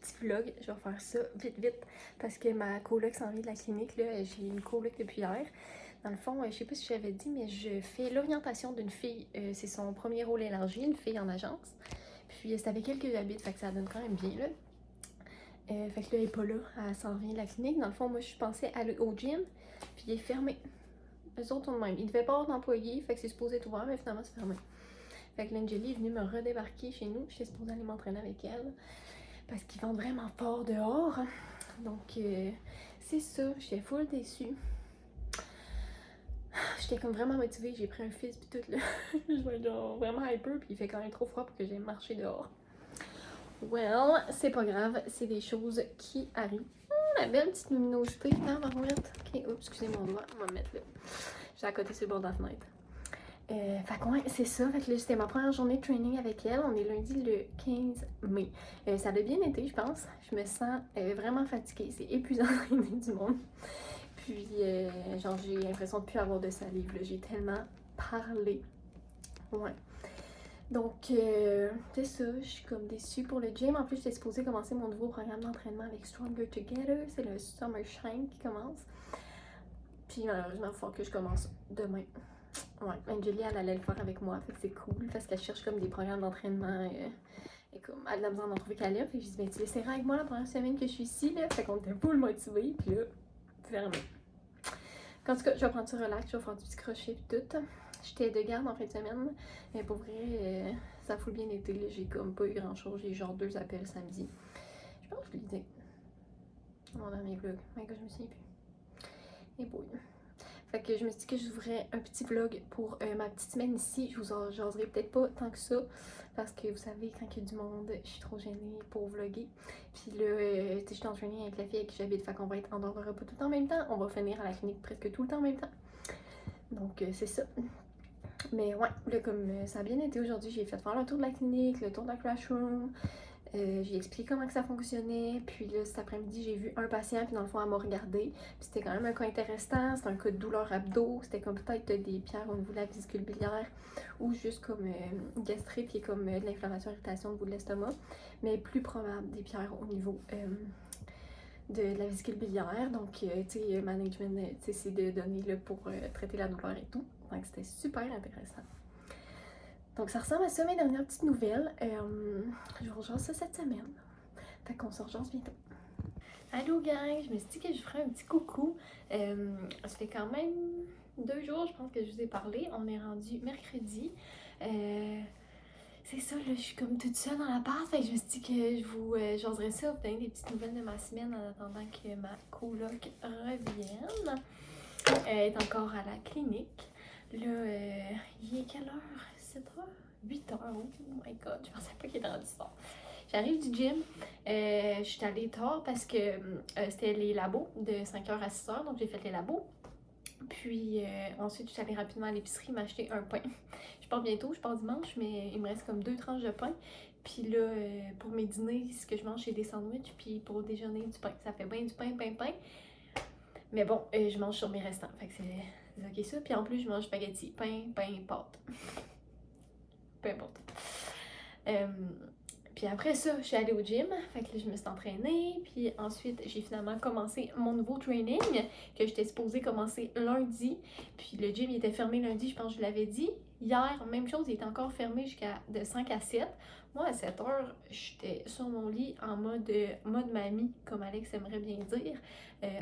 Petit vlog, je vais faire ça vite parce que ma coloc s'en vient de la clinique, là, j'ai une coloc depuis hier. Dans le fond, je sais pas si je l'avais dit, mais je fais l'orientation d'une fille, c'est son premier rôle élargi, une fille en agence. Puis c'est avec elle que j'habite, fait que ça donne quand même bien là. Fait que là, elle est pas là, elle s'en vient de la clinique. Dans le fond, moi je pensais aller au gym, puis il est fermé. Eux autres ont de même. Il devait pas avoir d'employés, fait que c'est supposé être ouvert, mais finalement c'est fermé. Fait que l'Angeli est venue me redébarquer chez nous, j'étais supposée aller m'entraîner avec elle. Parce qu'ils vendent vraiment fort dehors. Donc, c'est ça. J'étais full déçue. J'étais comme vraiment motivée. J'ai pris un fils pis tout là. Je vais être genre vraiment hyper puis il fait quand même trop froid pour que j'aille marcher dehors. Well, c'est pas grave. C'est des choses qui arrivent. La belle petite luminosité. Ah, ma roulette. Ok, oups, excusez mon doigt. On va me mettre là. J'ai à côté sur le bord de la fenêtre. Fait que ouais, c'est ça. Fait que là, c'était ma première journée de training avec elle. On est lundi le 15 mai. Ça a bien été, je pense. Je me sens vraiment fatiguée. C'est épuisant d'entraîner du monde. Puis, genre, j'ai l'impression de ne plus avoir de salive. J'ai tellement parlé. Ouais. Donc, c'est ça. Je suis comme déçue pour le gym. En plus, j'étais supposée commencer mon nouveau programme d'entraînement avec Stronger Together. C'est le Summer Shine qui commence. Puis, malheureusement, il faut que je commence demain. Ouais, Angeli, elle allait le faire avec moi, fait que c'est cool parce qu'elle cherche comme des programmes d'entraînement et comme elle a besoin d'en trouver qu'elle a. Fait que je dis, ben tu essaieras avec moi la première semaine que je suis ici, là. Fait qu'on était full motivés, puis là, fermé. En tout cas, je vais prendre ça relax, je vais faire du petit crochet et tout. J'étais de garde en fin de semaine, mais pour vrai, ça a full bien été, là. J'ai comme pas eu grand chose, j'ai eu genre 2 appels samedi. Je pense que je l'ai dit dans mon dernier vlog, mais que je me souviens plus. Et boy. Fait que je me suis dit que je vous ferais un petit vlog pour ma petite semaine ici. Je vous en jaserai peut-être pas tant que ça. Parce que vous savez, quand il y a du monde, je suis trop gênée pour vlogger. Puis là, je suis en training avec la fille avec qui j'habite. Fait qu'on va être en dehors de repas tout le temps en même temps. On va finir à la clinique presque tout le temps en même temps. Donc c'est ça. Mais ouais, là comme ça a bien été aujourd'hui, j'ai fait faire le tour de la clinique, le tour de la classroom. J'ai expliqué comment que ça fonctionnait, puis là cet après-midi j'ai vu un patient, puis dans le fond elle m'a regardé, puis c'était quand même un cas intéressant, c'était un cas de douleur abdos, c'était comme peut-être des pierres au niveau de la vésicule biliaire, ou juste comme gastrite, qui est comme de l'inflammation, irritation au niveau de l'estomac, mais plus probable des pierres au niveau de la vésicule biliaire, donc tu sais, management, c'est de donner là, pour traiter la douleur et tout, donc c'était super intéressant. Donc ça ressemble à ça mes dernières petites nouvelles. Je vous rejoins ça cette semaine. Fait qu'on se rejoint bientôt. Allô gang, je me suis dit que je ferais un petit coucou. Ça fait quand même 2 jours, je pense que je vous ai parlé. On est rendu mercredi. C'est ça, là, je suis comme toute seule dans l'appart. Fait que je me suis dit que je vous jaserais ça, vous donner des petites nouvelles de ma semaine en attendant que ma coloc revienne. Elle est encore à la clinique. Là, il est quelle heure? 7h? 8h? Oh my god, je pensais pas qu'il était rendu tard. J'arrive du gym. Je suis allée tard parce que c'était les labos de 5h à 6h, donc j'ai fait les labos. Puis ensuite, je suis allée rapidement à l'épicerie m'acheter un pain. Je pars bientôt, je pars dimanche, mais il me reste comme 2 tranches de pain. Puis là, pour mes dîners, ce que je mange, c'est des sandwichs. Puis pour le déjeuner, du pain. Ça fait bien du pain. Mais bon, je mange sur mes restants. Fait que c'est ok ça. Puis en plus, je mange spaghetti. Pain, pâte. Peu importe. Puis après ça, je suis allée au gym. Fait que là, je me suis entraînée. Puis ensuite, j'ai finalement commencé mon nouveau training que j'étais supposée commencer lundi. Puis le gym, il était fermé lundi, je pense que je l'avais dit. Hier, même chose, il était encore fermé jusqu'à de 5 à 7. Moi, à 7 heures, j'étais sur mon lit en mode mamie, comme Alex aimerait bien dire,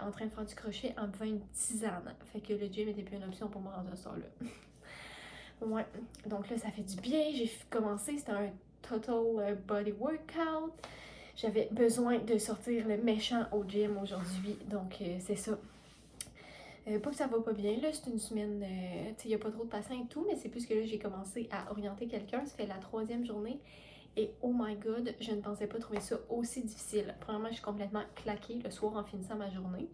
en train de faire du crochet en buvant une tisane. Fait que le gym était plus une option pour moi dans ce soir-là. Ouais, donc là, ça fait du bien. J'ai commencé, c'était un total body workout. J'avais besoin de sortir le méchant au gym aujourd'hui, donc c'est ça. Pas que ça va pas bien, là, c'est une semaine, tu sais, il n'y a pas trop de patients et tout, mais c'est plus que là, j'ai commencé à orienter quelqu'un. Ça fait la 3e journée Et oh my god, je ne pensais pas trouver ça aussi difficile. Premièrement, je suis complètement claquée le soir en finissant ma journée.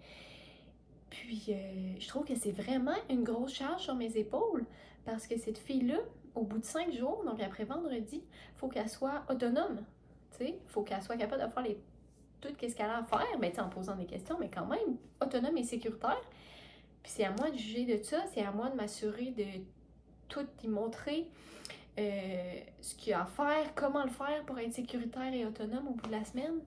Puis je trouve que c'est vraiment une grosse charge sur mes épaules parce que cette fille-là, au bout de 5 jours, donc après vendredi, faut qu'elle soit autonome. Tu sais, faut qu'elle soit capable de faire tout ce qu'elle a à faire, mais en posant des questions, mais quand même autonome et sécuritaire. Puis c'est à moi de juger de ça, c'est à moi de m'assurer de tout y montrer ce qu'il y a à faire, comment le faire pour être sécuritaire et autonome au bout de la semaine.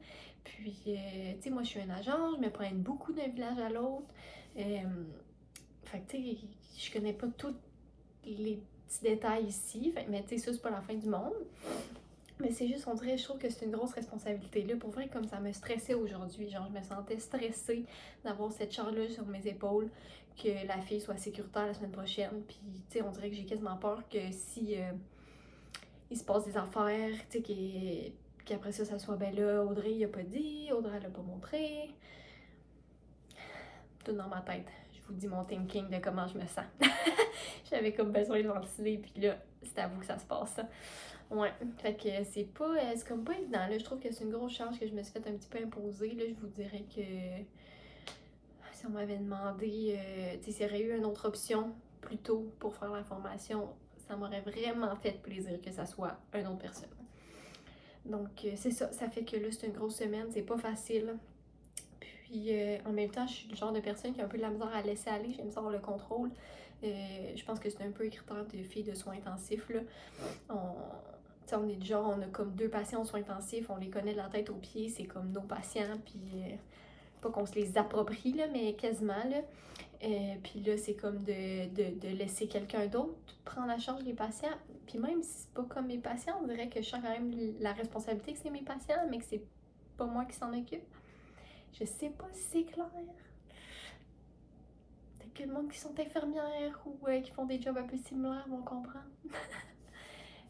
Puis, tu sais, moi je suis un agent, je me promène beaucoup d'un village à l'autre. Fait que, tu sais, je connais pas tous les petits détails ici, mais tu sais, ça c'est pas la fin du monde. Mais c'est juste, on dirait, je trouve que c'est une grosse responsabilité. Là, pour vrai, comme ça me stressait aujourd'hui. Genre, je me sentais stressée d'avoir cette charge-là sur mes épaules, que la fille soit sécuritaire la semaine prochaine. Puis, tu sais, on dirait que j'ai quasiment peur que si il se passe des affaires, tu sais, qu'après ça soit, ben là, Audrey, il a pas dit, Audrey, elle a pas montré. Tout dans ma tête. Je vous dis mon thinking de comment je me sens. J'avais comme besoin de ventiler, puis là, c'est à vous que ça se passe. Ouais, fait que c'est comme pas évident, là. Je trouve que c'est une grosse charge que je me suis fait un petit peu imposer, là. Je vous dirais que si on m'avait demandé, tu sais, s'il y aurait eu une autre option plus tôt pour faire la formation, ça m'aurait vraiment fait plaisir que ça soit une autre personne. Donc, c'est ça. Ça fait que là, c'est une grosse semaine. C'est pas facile. Puis, en même temps, je suis le genre de personne qui a un peu de la misère à laisser aller. J'aime ça avoir le contrôle. Je pense que c'est un peu un critère de filles de soins intensifs, là. On est du genre, on a comme 2 patients en soins intensifs, on les connaît de la tête aux pieds, c'est comme nos patients, puis pas qu'on se les approprie, là, mais quasiment, là. Puis là, c'est comme de laisser quelqu'un d'autre prendre en charge les patients. Puis même si c'est pas comme mes patients, on dirait que je sens quand même la responsabilité que c'est mes patients, mais que c'est pas moi qui s'en occupe. Je sais pas si c'est clair. Peut-être que le monde qui sont infirmières ou qui font des jobs un peu similaires vont comprendre.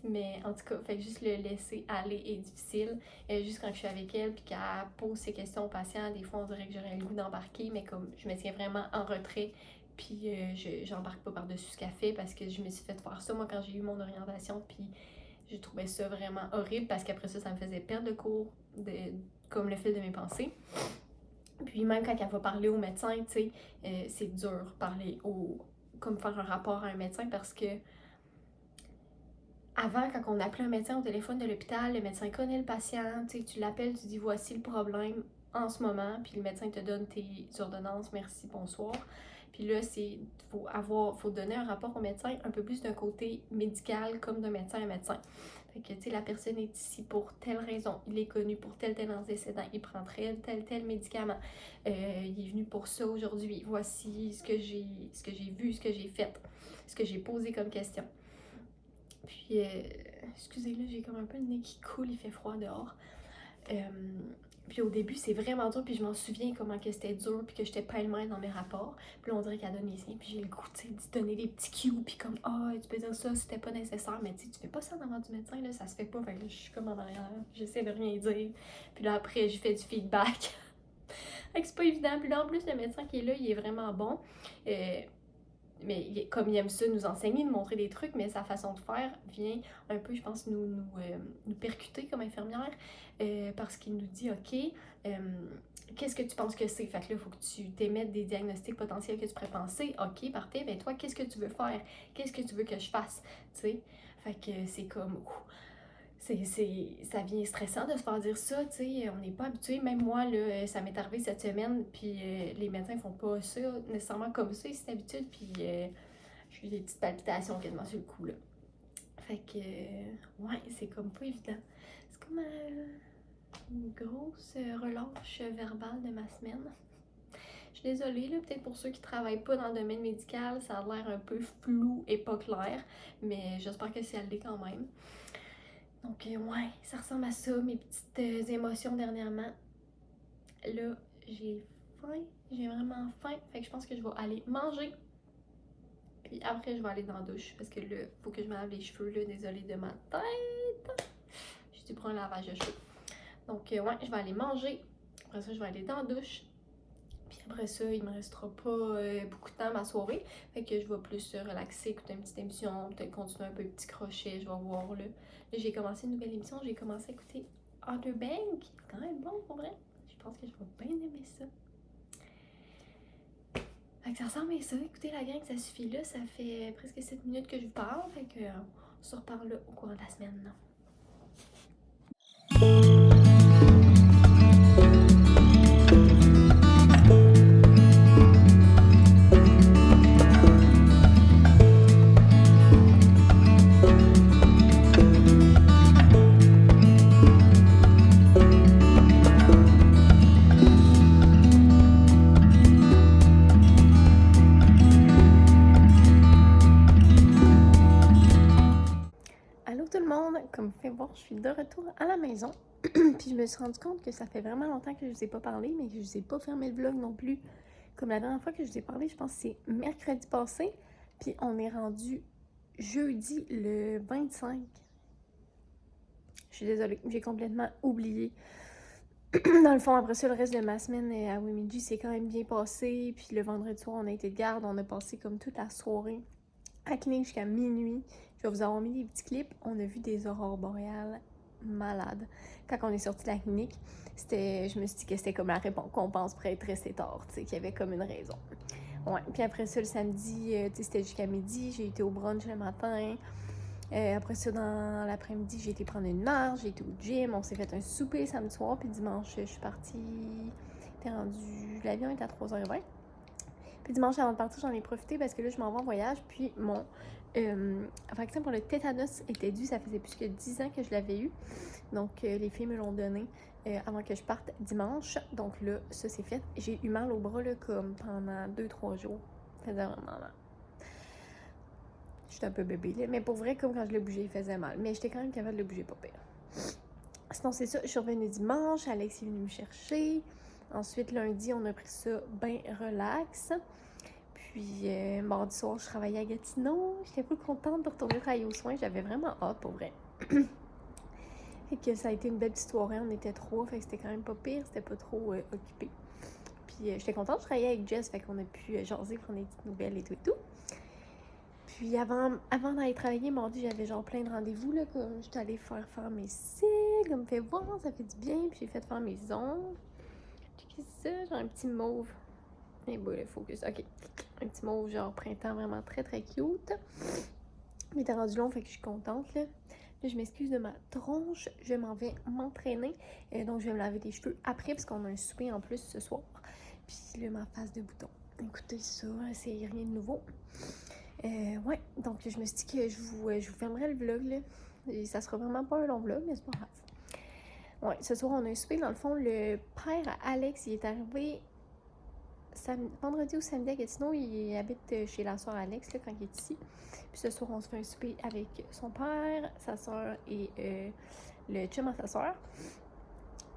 Mais en tout cas, fait que juste le laisser aller est difficile. Juste quand je suis avec elle puis qu'elle pose ses questions aux patients, des fois on dirait que j'aurais le goût d'embarquer, mais comme je me tiens vraiment en retrait, puis j'embarque pas par-dessus ce qu'elle fait parce que je me suis fait faire ça moi quand j'ai eu mon orientation, puis je trouvais ça vraiment horrible parce qu'après ça me faisait perdre le cours, comme le fil de mes pensées. Puis même quand elle va parler au médecin, tu sais, c'est dur parler comme faire un rapport à un médecin parce que avant, quand on appelait un médecin au téléphone de l'hôpital, le médecin connaît le patient, tu l'appelles, tu dis voici le problème en ce moment, puis le médecin te donne tes ordonnances, merci, bonsoir. Puis là, faut donner un rapport au médecin un peu plus d'un côté médical comme d'un médecin à médecin. Fait que, tu sais, la personne est ici pour telle raison, il est connu pour tel antécédent, il prend tel médicament, il est venu pour ça aujourd'hui, voici ce que j'ai vu, ce que j'ai fait, ce que j'ai posé comme question. Puis, excusez, là, j'ai comme un peu le nez qui coule, il fait froid dehors. Puis au début, c'est vraiment dur, puis je m'en souviens comment que c'était dur, puis que j'étais pêle-mêle dans mes rapports. Puis là, on dirait qu'elle donne les siens, puis j'ai le goût, tu sais, de donner des petits cues, puis comme, tu peux dire ça, c'était pas nécessaire, mais tu sais, tu fais pas ça devant du médecin, là, ça se fait pas. Fait que là, je suis comme en arrière, j'essaie de rien dire. Puis là, après, j'ai fait du feedback. Fait que c'est pas évident. Puis là, en plus, le médecin qui est là, il est vraiment bon. Mais comme il aime ça nous enseigner, nous montrer des trucs, mais sa façon de faire vient un peu, je pense, nous percuter comme infirmière, parce qu'il nous dit, OK, qu'est-ce que tu penses que c'est? Fait que là, il faut que tu t'émettes des diagnostics potentiels que tu pourrais penser. OK, parfait, ben toi, qu'est-ce que tu veux faire? Qu'est-ce que tu veux que je fasse? Tu sais? Fait que c'est comme... ça vient stressant de se faire dire ça, tu sais, on n'est pas habitué. Même moi, là, ça m'est arrivé cette semaine, puis les médecins font pas ça nécessairement comme ça, c'est d'habitude, puis j'ai eu des petites palpitations quasiment sur le coup, là. Fait que, ouais, c'est comme pas évident. C'est comme une grosse relâche verbale de ma semaine. Je suis désolée, là, peut-être pour ceux qui travaillent pas dans le domaine médical, ça a l'air un peu flou et pas clair, mais j'espère que c'est allé quand même. Donc, ouais, ça ressemble à ça, mes petites émotions dernièrement. Là, j'ai faim, j'ai vraiment faim, fait que je pense que je vais aller manger. Puis après, je vais aller dans la douche, parce que là, faut que je me lave les cheveux, là, désolée de ma tête. J'ai dû prendre un lavage de cheveux. Donc, ouais, je vais aller manger. Après ça, je vais aller dans la douche. Puis après ça, il me restera pas beaucoup de temps à ma soirée. Fait que je vais plus relaxer, écouter une petite émission, peut-être continuer un peu petit crochet, je vais voir là. Là, j'ai commencé une nouvelle émission, j'ai commencé à écouter Outer Bank. C'est quand même bon pour vrai. Je pense que je vais bien aimer ça. Fait que ça ressemble à ça. Écoutez la gang, ça suffit là. Ça fait presque 7 minutes que je vous parle. Fait que on se reparle là au courant de la semaine. Allô tout le monde, comme vous pouvez voir, je suis de retour à la maison. Puis je me suis rendu compte que ça fait vraiment longtemps que je vous ai pas parlé, mais que je vous ai pas fermé le vlog non plus. Comme la dernière fois que je vous ai parlé, je pense que c'est mercredi passé. Puis on est rendu jeudi le 25. Je suis désolée, j'ai complètement oublié. Dans le fond, après ça, le reste de ma semaine à Wimidji s'est quand même bien passé. Puis le vendredi soir, on a été de garde. On a passé comme toute la soirée à la clinique jusqu'à minuit. Je vais vous avoir mis des petits clips. On a vu des aurores boréales malades. Quand on est sorti de la clinique, je me suis dit que c'était comme la récompense pour être resté tard, tu sais, qu'il y avait comme une raison. Ouais. Puis après ça, le samedi, c'était jusqu'à midi. J'ai été au brunch le matin. Après ça, dans l'après-midi, j'ai été prendre une marche, j'ai été au gym, on s'est fait un souper samedi soir, puis dimanche, je suis partie. L'avion était à 3h20. Puis dimanche, avant de partir, j'en ai profité parce que là, je m'en vais en voyage, puis mon vaccin pour le tétanos était dû, ça faisait plus que 10 ans que je l'avais eu. Donc, les filles me l'ont donné avant que je parte dimanche. Donc là, ça, c'est fait. J'ai eu mal au bras, là, comme pendant 2-3 jours. Ça faisait vraiment mal. J'étais un peu bébé, là. Mais pour vrai, comme quand je le bougeais, il faisait mal. Mais j'étais quand même capable de le bouger pas pire. Sinon, c'est ça. Je suis revenue dimanche. Alex est venu me chercher. Ensuite, lundi, on a pris ça bien relax. Puis, mardi soir, je travaillais à Gatineau. J'étais pas contente de retourner travailler aux soins. J'avais vraiment hâte, pour vrai. Fait que ça a été une belle petite soirée. On était 3. Fait que c'était quand même pas pire. C'était pas trop occupé. Puis, j'étais contente de travailler avec Jess. Fait qu'on a pu jaser, prendre des petites nouvelles et tout et tout. Puis avant d'aller travailler, mardi, j'avais genre plein de rendez-vous, là, comme j'étais allée faire mes cils, comme fait voir, ça fait du bien, puis j'ai fait faire mes ongles. Qu'est-ce que c'est ça? Genre un petit mauve. Et bon, le focus, ok. Un petit mauve genre printemps, vraiment très très cute. Il était rendu long, fait que je suis contente, là. Là, je m'excuse de ma tronche, je m'en vais m'entraîner. Donc, je vais me laver les cheveux après, parce qu'on a un souper en plus ce soir. Puis là, ma face de bouton. Écoutez ça, c'est rien de nouveau. Ouais, donc je me suis dit que je vous filmerai le vlog, là. Et ça sera vraiment pas un long vlog, mais c'est pas grave. Ouais, ce soir, on a un souper. Dans le fond, le père à Alex, il est arrivé vendredi ou samedi à Gatineau. Il habite chez la soeur Alex, là, quand il est ici. Puis ce soir, on se fait un souper avec son père, sa soeur et le chum à sa soeur.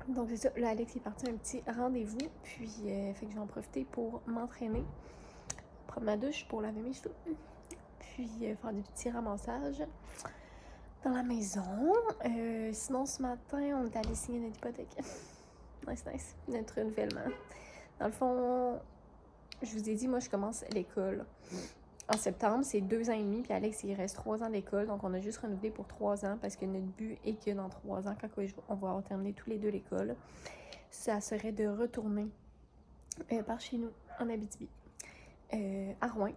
Donc c'est ça, là, Alex est parti à un petit rendez-vous. Puis, fait que je vais en profiter pour m'entraîner, prendre ma douche pour laver mes cheveux. Puis faire des petits ramassages dans la maison. Sinon, ce matin, on est allé signer notre hypothèque. Nice. Notre renouvellement. Dans le fond, je vous ai dit, moi, je commence l'école en septembre. C'est 2 ans et demi. Puis Alex, il reste 3 ans d'école. Donc, on a juste renouvelé pour 3 ans parce que notre but est que dans 3 ans, quand on va avoir terminé tous les deux l'école, ça serait de retourner par chez nous, en Abitibi, à Rouen.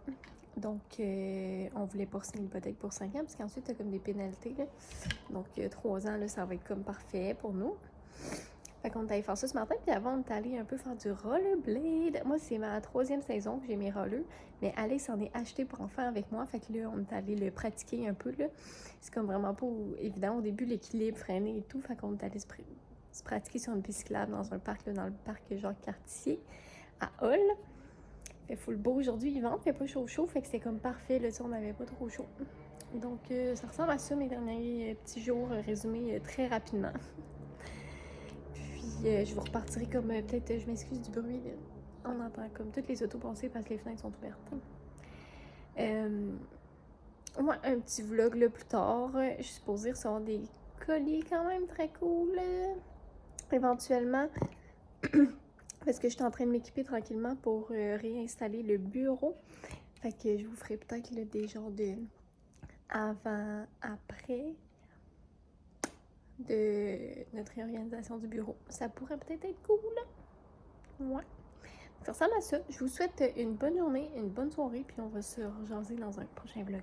Donc, on voulait pas signer l'hypothèque pour 5 ans, parce qu'ensuite, t'as comme des pénalités, là. Donc, 3 ans, là, ça va être comme parfait pour nous. Fait qu'on est allé faire ça ce matin, puis avant, on est allé un peu faire du rollerblade. Moi, c'est ma 3e saison que j'ai mes rollers, mais Alex s'en est acheté pour en faire avec moi. Fait que là, on est allé le pratiquer un peu, là. C'est comme vraiment pas évident au début, l'équilibre, freiner et tout. Fait qu'on est allé se pratiquer sur une piste cyclable dans un parc, là, dans le parc Jacques-Cartier, à Hull. Fait full beau aujourd'hui, il vente, fait pas chaud, fait que c'était comme parfait, là, on n'avait pas trop chaud. Donc, ça ressemble à ça, mes derniers petits jours résumés très rapidement. Puis, je vous repartirai comme, peut-être, je m'excuse du bruit, là. On entend comme toutes les autos passer parce que les fenêtres sont ouvertes. Ouais, un petit vlog, là, plus tard. Je suis supposée recevoir des colis quand même très cool, éventuellement. Parce que je suis en train de m'équiper tranquillement pour réinstaller le bureau. Fait que je vous ferai peut-être des genres de avant, après de notre réorganisation du bureau. Ça pourrait peut-être être cool. Ouais. Ça ressemble à ça. Je vous souhaite une bonne journée, une bonne soirée, puis on va se rejaser dans un prochain vlog.